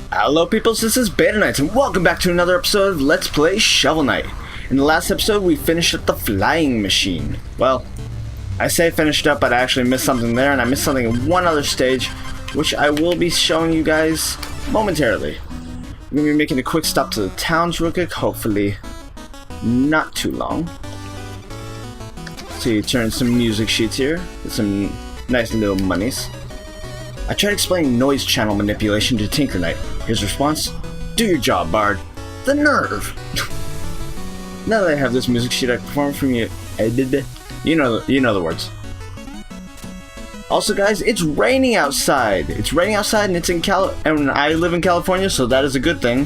Hello peoples, this is BetaNights and welcome back to another episode of Let's Play Shovel Knight. In the last episode we finished up the flying machine. Well, I say finished up, but I actually missed something there, and I missed something in one other stage, which I will be showing you guys momentarily. I'm going to be making a quick stop to the towns real quick, hopefully not too long. So you turn some music sheets here, with some nice little monies. I tried explaining noise channel manipulation to Tinker Knight. His response, "Do your job, Bard." The nerve! Now that I have this music sheet I performed from you, you know the words. Also guys, it's raining outside. It's raining outside and it's in and I live in California, so that is a good thing.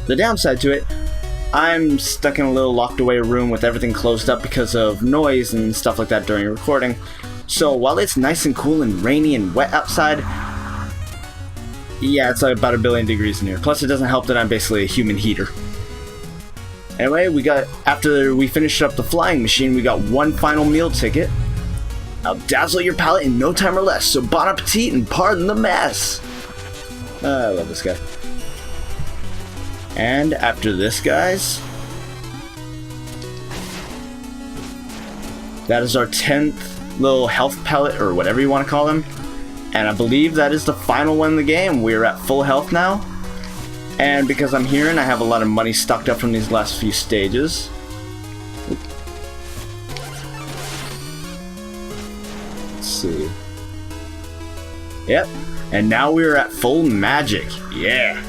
The downside to it, I'm stuck in a little locked away room with everything closed up because of noise and stuff like that during recording. So while it's nice and cool and rainy and wet outside, yeah, it's like about 1 billion degrees in here. Plus it doesn't help that I'm basically a human heater. Anyway, after we finished up the flying machine, we got one final meal ticket. I'll dazzle your palate in no time or less, so bon appetit and pardon the mess. I love this guy. And after this, guys, that is our 10th little health pellet, or whatever you want to call them. And I believe that is the final one in the game. We're at full health now. And because I'm here and I have a lot of money stocked up from these last few stages. Let's see. Yep. And now we're at full magic. Yeah.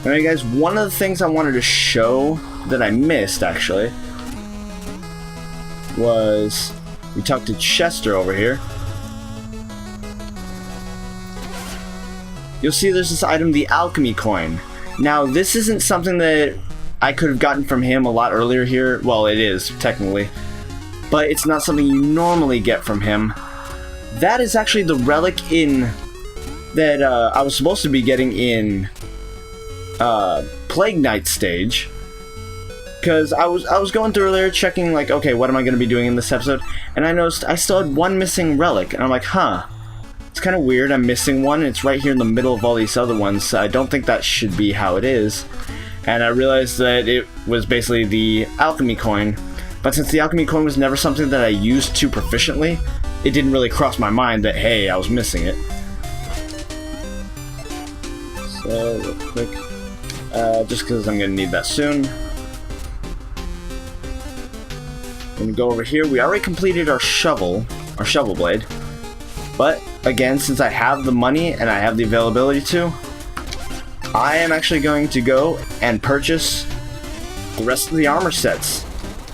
Alright guys, one of the things I wanted to show that I missed actually was we talked to Chester over here. You'll see there's this item, the alchemy coin. Now this isn't something that I could have gotten from him a lot earlier here. Well, it is technically, but it's not something you normally get from him. That is actually the relic that I was supposed to be getting in Plague Knight stage. Because I was going through earlier checking, like, okay, what am I going to be doing in this episode? And I noticed I still had one missing relic. And I'm like, huh. It's kind of weird. I'm missing one. It's right here in the middle of all these other ones. I don't think that should be how it is. And I realized that it was basically the alchemy coin. But since the alchemy coin was never something that I used too proficiently, it didn't really cross my mind that, hey, I was missing it. So, real quick. Just because I'm going to need that soon. Let me go over here. We already completed our shovel blade. But again, since I have the money and I have the availability to, I am actually going to go and purchase the rest of the armor sets.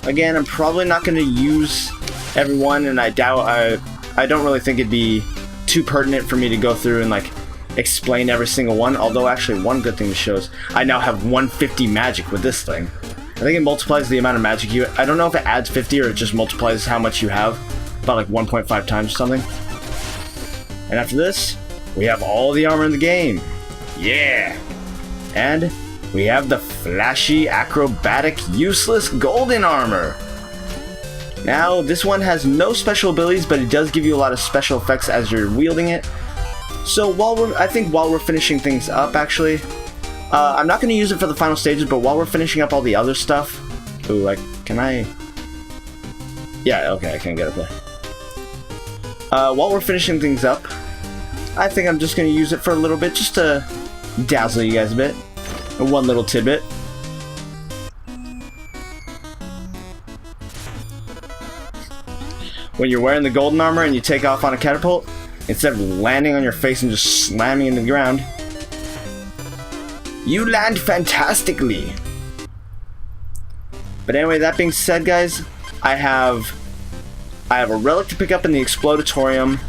Again, I'm probably not going to use everyone, and I don't really think it'd be too pertinent for me to go through and like explain every single one. Although actually one good thing to show is I now have 150 magic with this thing. I think it multiplies the amount of magic you... I don't know if it adds 50 or it just multiplies how much you have. About like 1.5 times or something. And after this, we have all the armor in the game. Yeah! And we have the flashy, acrobatic, useless golden armor. Now, this one has no special abilities, but it does give you a lot of special effects as you're wielding it. So while we're finishing things up, actually, I'm not going to use it for the final stages, but while we're finishing up all the other stuff... Ooh, like, can I... Yeah, okay, I can get up there. While we're finishing things up, I think I'm just going to use it for a little bit, just to dazzle you guys a bit. One little tidbit. When you're wearing the golden armor and you take off on a catapult, instead of landing on your face and just slamming into the ground, you land fantastically. But anyway, that being said, guys, I have a relic to pick up in the Explodatorium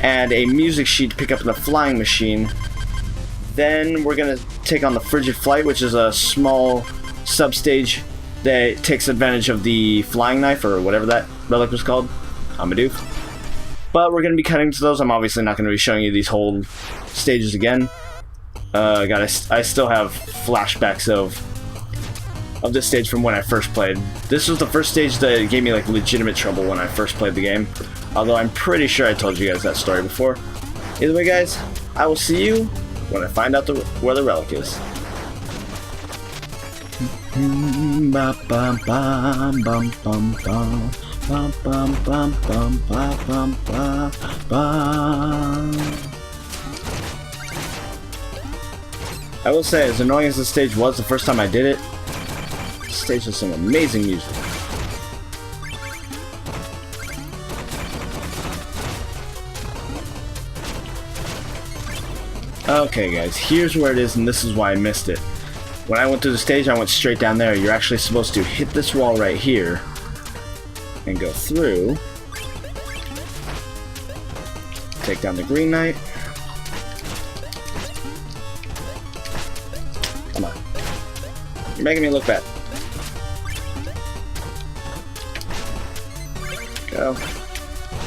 and a music sheet to pick up in the flying machine. Then we're going to take on the Frigid Flight, which is a small substage that takes advantage of the flying knife, or whatever that relic was called. Amadoof. But we're going to be cutting to those. I'm obviously not going to be showing you these whole stages again. I still have flashbacks of this stage from when I first played. This was the first stage that gave me like legitimate trouble when I first played the game. Although I'm pretty sure I told you guys that story before. Either way, guys, I will see you when I find out where the relic is. I will say, as annoying as this stage was the first time I did it, this stage has some amazing music. Okay guys, here's where it is, and this is why I missed it. When I went through the stage, I went straight down there. You're actually supposed to hit this wall right here and go through. Take down the green knight. Come on. You're making me look bad. Go.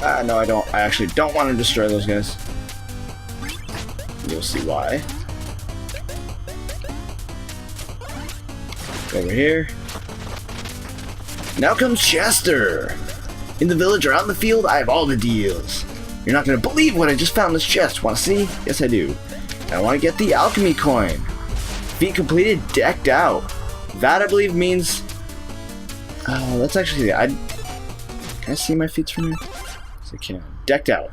Ah, no, I don't. I actually don't want to destroy those guys. You'll see why. Over here. Now comes Chester! In the village or out in the field, I have all the deals. You're not going to believe what I just found in this chest. Want to see? Yes, I do. And I want to get the alchemy coin. Feat completed, decked out. That, I believe, means... let's actually see. Can I see my feats from here? Yes, I can. Decked out.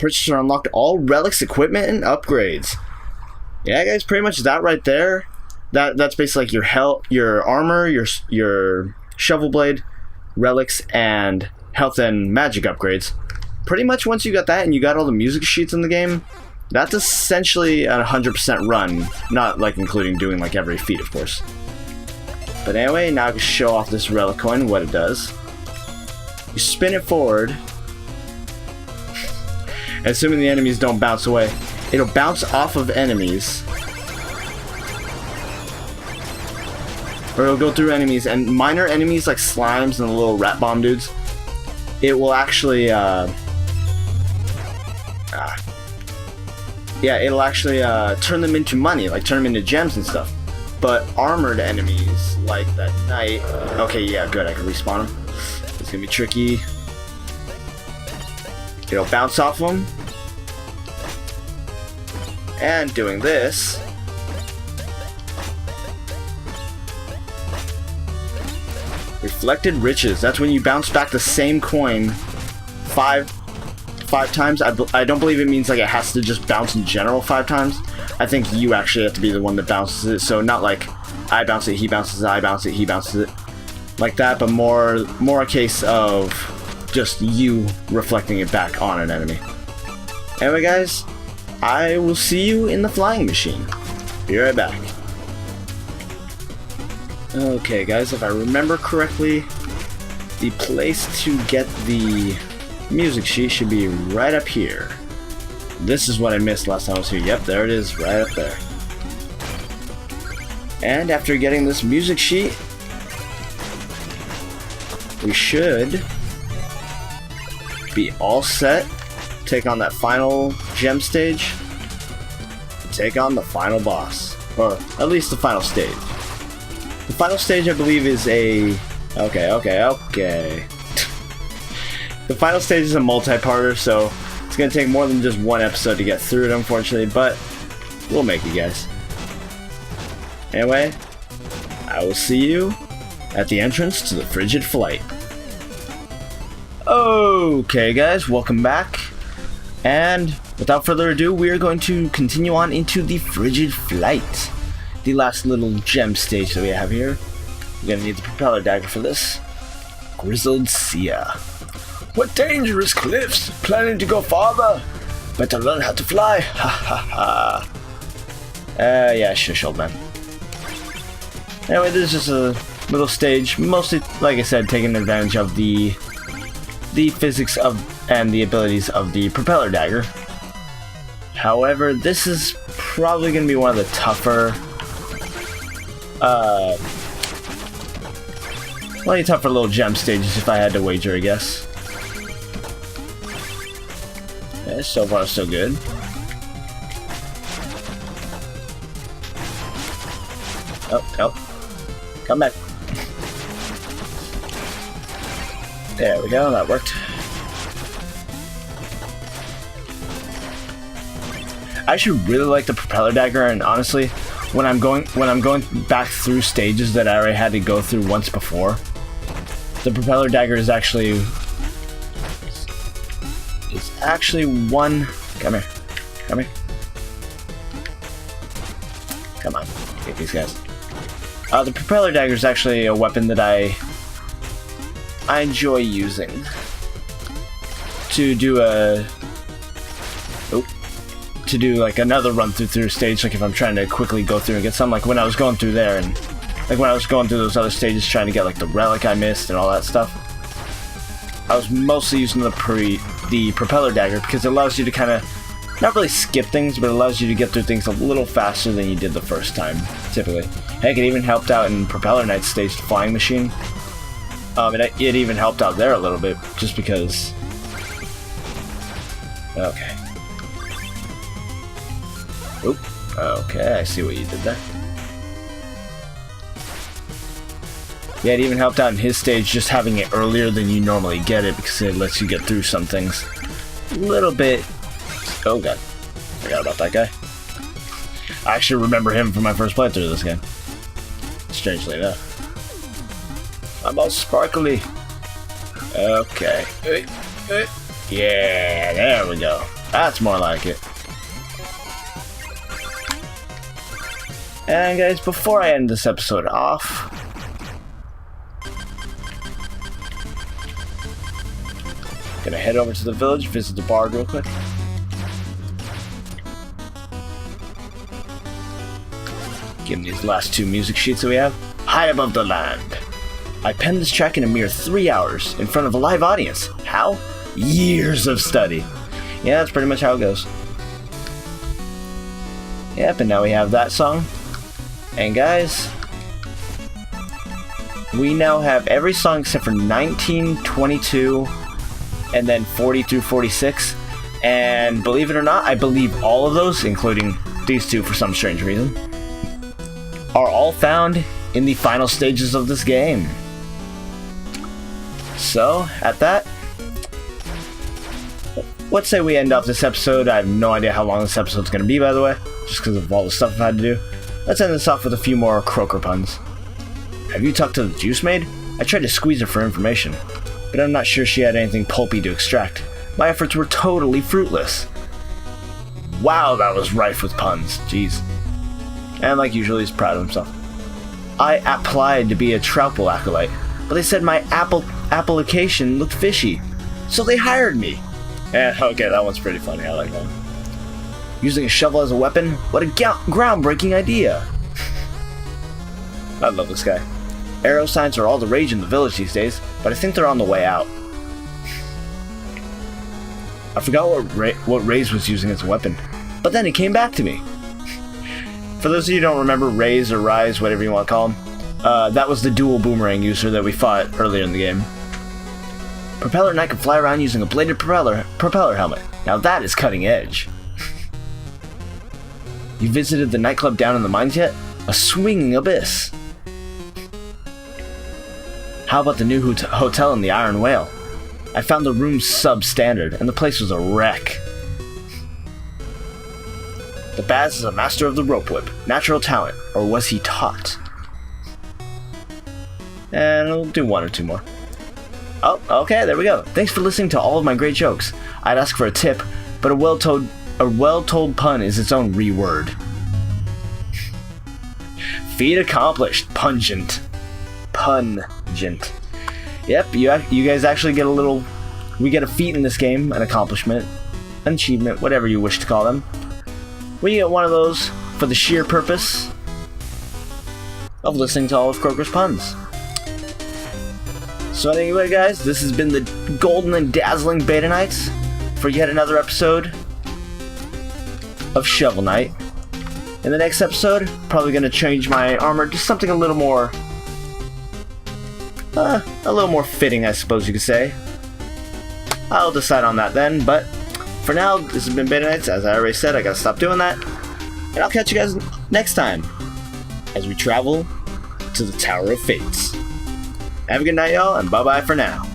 Purchaser unlocked all relics, equipment, and upgrades. Yeah, guys, pretty much that right there. That's basically like your health, your armor, your shovel blade, relics, and health and magic upgrades. Pretty much once you got that and you got all the music sheets in the game, that's essentially a 100% run. Not like including doing like every feat, of course. But anyway, now I can show off this relic coin, what it does. You spin it forward. Assuming the enemies don't bounce away, it'll bounce off of enemies, or it'll go through enemies, and minor enemies like slimes and the little rat bomb dudes, it will actually it'll actually turn them into money, like turn them into gems and stuff. But armored enemies like that knight, okay, yeah, good, I can respawn them. It's gonna be tricky. It'll bounce off them. And doing this, reflected riches. That's when you bounce back the same coin five times. I don't believe it means like it has to just bounce in general 5 times. I think you actually have to be the one that bounces it. So not like I bounce it, he bounces it, I bounce it, he bounces it, like that, but more a case of just you reflecting it back on an enemy. Anyway guys, I will see you in the flying machine. Be right back. Okay guys, if I remember correctly, the place to get the music sheet should be right up here. This is what I missed last time I was here. Yep, there it is, right up there. And after getting this music sheet, we should be all set. Take on that final gem stage. Take on the final boss. Or at least the final stage. The final stage, I believe, is a... Okay. The final stage is a multi-parter, so it's going to take more than just one episode to get through it, unfortunately, but we'll make it, guys. Anyway, I will see you at the entrance to the Frigid Flight. Okay, guys, welcome back. And without further ado, we are going to continue on into the Frigid Flight. The last little gem stage that we have here. We're going to need the propeller dagger for this. Grizzled Sia. What dangerous cliffs! Planning to go farther? Better learn how to fly. Ha ha ha. Yeah, shush, old man. Anyway, this is just a little stage, mostly, like I said, taking advantage of the physics of and the abilities of the propeller dagger. However, this is probably going to be one of the tougher, tougher little gem stages if I had to wager, I guess. Yeah, so far so good. Oh, come back. There we go, that worked. I actually really like the propeller dagger, and honestly, when I'm going back through stages that I already had to go through once before, the propeller dagger is actually one. Come here. Come on, get these guys. The propeller dagger is actually a weapon that I enjoy using to do like another run through stage, like if I'm trying to quickly go through and get something, like when I was going through there, and like when I was going through those other stages trying to get like the relic I missed and all that stuff. I was mostly using the propeller dagger because it allows you to kind of not really skip things, but it allows you to get through things a little faster than you did the first time, typically. Heck, it even helped out in Propeller Knight's stage, the flying machine. It even helped out there a little bit, just because... Okay. Oop. Okay, I see what you did there. Yeah, it even helped out in his stage, just having it earlier than you normally get it, because it lets you get through some things a little bit. Oh god, forgot about that guy. I actually remember him from my first playthrough of this game. Strangely enough. I'm all sparkly. Okay. Yeah, there we go. That's more like it. And guys, before I end this episode off, gonna head over to the village, visit the bard real quick. Give me these last two music sheets that we have. High above the land. I penned this track in a mere 3 hours in front of a live audience. How? Years of study. Yeah, that's pretty much how it goes. Yep, and now we have that song. And guys, we now have every song except for 19, 22, and then 40 through 46. And believe it or not, I believe all of those, including these two for some strange reason, are all found in the final stages of this game. So, at that, let's say we end off this episode. I have no idea how long this episode's going to be, by the way, just because of all the stuff I've had to do. Let's end this off with a few more croaker puns. Have you talked to the juice maid? I tried to squeeze her for information, but I'm not sure she had anything pulpy to extract. My efforts were totally fruitless. Wow, that was rife with puns. Jeez. And like usual, he's proud of himself. I applied to be a Troupple acolyte, but they said my application looked fishy, so they hired me. Yeah, okay, that one's pretty funny. I like that one. Using a shovel as a weapon? What a groundbreaking idea! I love this guy. Arrow signs are all the rage in the village these days, but I think they're on the way out. I forgot what Raze was using as a weapon, but then it came back to me. For those of you who don't remember, Raze or Rise, whatever you want to call him, that was the dual boomerang user that we fought earlier in the game. Propeller Knight can fly around using a bladed propeller helmet. Now that is cutting edge. You visited the nightclub down in the mines yet? A swinging abyss. How about the new hotel in the Iron Whale? I found the room substandard, and the place was a wreck. The Baz is a master of the rope whip. Natural talent, or was he taught? And we'll do one or two more. Oh, okay, there we go. Thanks for listening to all of my great jokes. I'd ask for a tip, but a well-told pun is its own reword. Feat accomplished. Pungent. Pungent. Yep, you guys actually get a little... We get a feat in this game, an accomplishment, an achievement, whatever you wish to call them. We get one of those for the sheer purpose of listening to all of Croaker's puns. So anyway, guys, this has been the golden and dazzling BetaNights for yet another episode of Shovel Knight. In the next episode, probably going to change my armor to something a little more fitting, I suppose you could say. I'll decide on that then, but for now, this has been BetaNights. As I already said, I gotta stop doing that. And I'll catch you guys next time as we travel to the Tower of Fates. Have a good night, y'all, and bye-bye for now.